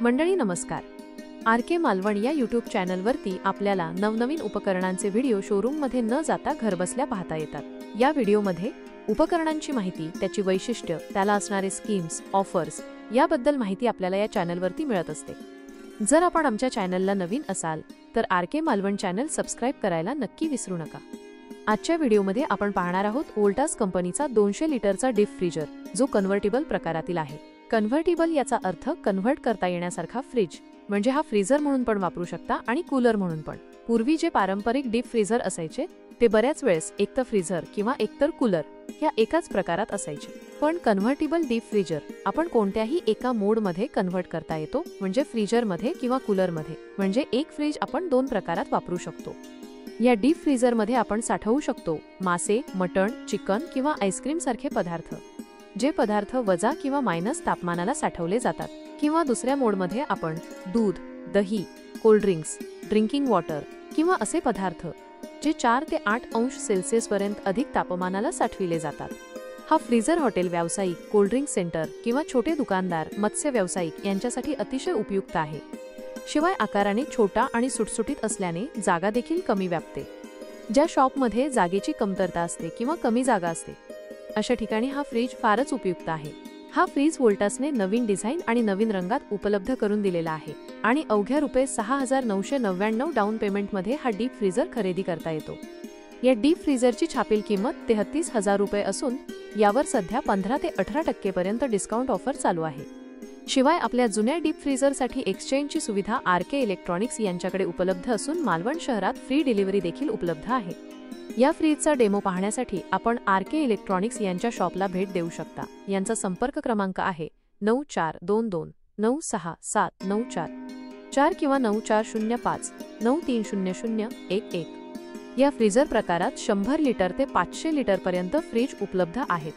मंडळी नमस्कार. आर.के. मालवण या यूट्यूब चॅनलवरती आपल्याला नवनवीन उपकरणांचे व्हिडिओ शोरूममध्ये न जाता घरबसल्या पाहता येतात. या व्हिडिओमध्ये उपकरणांची माहिती, त्याची वैशिष्ट्य, त्याला असणारे स्कीम्स, ऑफर्स याबद्दल माहिती आपल्याला या चॅनलवरती मिळत असते. जर आपण आमच्या चॅनलला नवीन असाल तर आर.के. मालवण चॅनल सबस्क्राइब करायला नक्की विसरू नका. आजच्या व्हिडिओमध्ये आपण पाहणार आहोत वोल्टास कंपनीचा 200 लिटरचा डीप फ्रीजर, जो कन्व्हर्टिबल प्रकारातील आहे. कन्व्हर्टिबल याचा अर्थ कन्व्हर्ट करता येण्यासारखा फ्रीज, म्हणजे हा फ्रीजर म्हणून पण वापरू शकता आणि कूलर म्हणून पण. पूर्वी जे पारंपरिक डीप फ्रीजर असायचे ते बऱ्याच वेळेस एकतर फ्रीजर किंवा एकतर कूलर या एकाच प्रकारात असायचे. पण कन्व्हर्टिबल डीप फ्रीजर आपण कोणत्याही एका मोडमध्ये कन्व्हर्ट करता येतो, म्हणजे फ्रीजरमध्ये किंवा कूलरमध्ये. म्हणजे एक फ्रीज आपण दोन प्रकारात वापरू शकतो. या डीप फ्रीजरमध्ये आपण साठवू शकतो मासे, मटण, चिकन किंवा आईस्क्रीम सारखे पदार्थ. जे पदार्थ वजा किंवा मायनस तापमानाला साठवले जातात. किंवा दुसऱ्या मोडमध्ये आपण दूध, दही, कोल्ड्रिंक्स, ड्रिंकिंग वॉटर किंवा असे पदार्थ जे 4 ते 8 अंश सेल्सिअस पर्यंत अधिक तापमानाला साठविले जातात. हा फ्रीजर हॉटेल व्यावसायिक, कोल्ड्रिंक सेंटर किंवा छोटे दुकानदार, मत्स्य व्यावसायिक यांच्यासाठी अतिशय उपयुक्त आहे. शिवाय आकाराने छोटा आणि सुटसुटीत असल्याने जागा देखील कमी व्यापते. ज्या शॉपमध्ये जागेची कमतरता असते किंवा कमी जागा असते अशा ठिकाणी हा फ्रीज फारच उपयुक्त आहे. हा फ्रीज वोल्टासने नवीन डिझाइन आणि नवीन रंगात उपलब्ध करून दिलेला आहे आणि अवघ्या ₹6,999 डाऊन पेमेंटमध्ये हा डीप फ्रीजर खरेदी करता येतो. या डीप फ्रीजरची छापील किंमत ₹33,000 असून यावर सध्या 15 ते 18% पर्यंत डिस्काउंट ऑफर चालू आहे. शिवाय आपल्या जुन्या डीप फ्रीजरसाठी एक्सचेंजची सुविधा आर.के. इलेक्ट्रॉनिक्स यांच्याकडे उपलब्ध असून मालवण शहरात फ्री डिलिव्हरी देखील उपलब्ध आहे. या फ्रीजचा डेमो पाहण्यासाठी आपण आर.के. इलेक्ट्रॉनिक्स यांच्या शॉपला भेट देऊ शकता. यांचा संपर्क क्रमांक आहे 9422967794 किंवा 9405930011. या फ्रीजर प्रकारात 100 लिटर ते 500 लिटर पर्यंत फ्रीज उपलब्ध आहेत.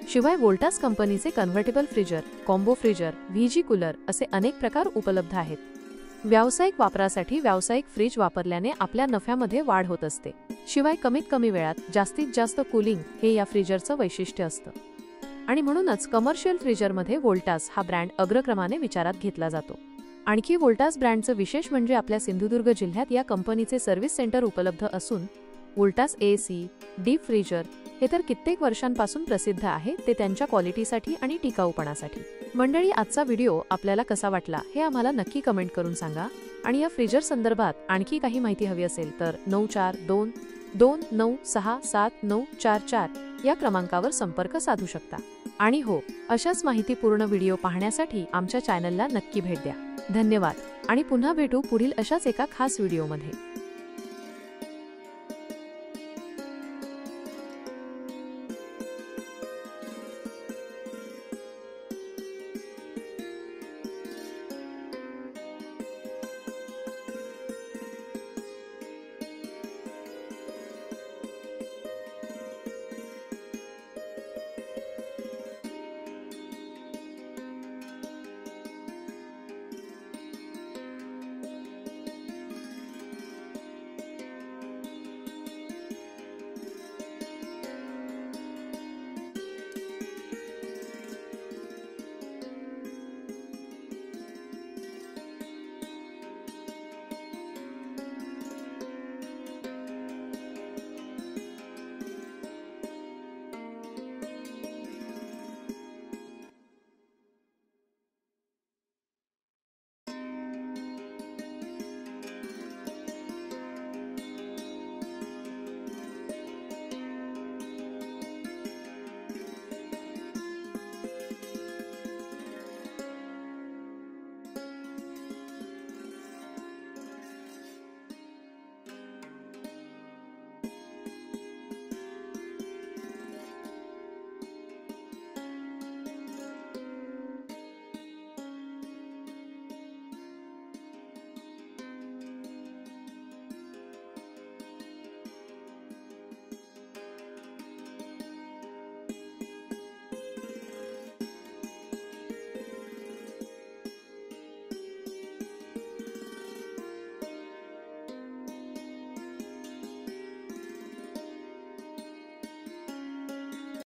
शिवाय वोल्टास कंपनीचे convertible freezer, combo freezer, VJ cooler असे अनेक प्रकार उपलब्ध आहेत. व्यावसायिक वापरासाठी व्यावसायिक फ्रीज वापरल्याने आपल्या नफ्यामध्ये वाढ होत असते. शिवाय कमीत कमी वेळात जास्तीत जास्त कूलिंग हे या फ्रीजरचं वैशिष्ट्य असतं. आणि म्हणूनच कमर्शियल फ्रीजरमध्ये वोल्टास हा ब्रँड अग्रक्रमाने विचारात घेतला जातो. आणखी वोल्टास ब्रँडचं विशेष म्हणजे आपल्या सिंधुदुर्ग जिल्ह्यात या कंपनीचे सर्व्हिस सेंटर उपलब्ध असून वोल्टास एसी डीप फ्रीजर हे तर कित्येक वर्षांपासून प्रसिद्ध आहे, ते त्यांच्या क्वालिटीसाठी आणि टिकाऊपणासाठी. मंडळी, आजचा व्हिडिओ आपल्याला कसा वाटला हे आम्हाला नक्की कमेंट करून सांगा. आणि या फ्रीजर संदर्भात आणखी काही माहिती हवी असेल तर 9422967944 या क्रमांकावर संपर्क साधू शकता. आणि हो, अशाच माहितीपूर्ण व्हिडिओ पाहण्यासाठी आमच्या चॅनलला नक्की भेट द्या. धन्यवाद आणि पुन्हा भेटू पुढील अशाच एका खास व्हिडिओमध्ये.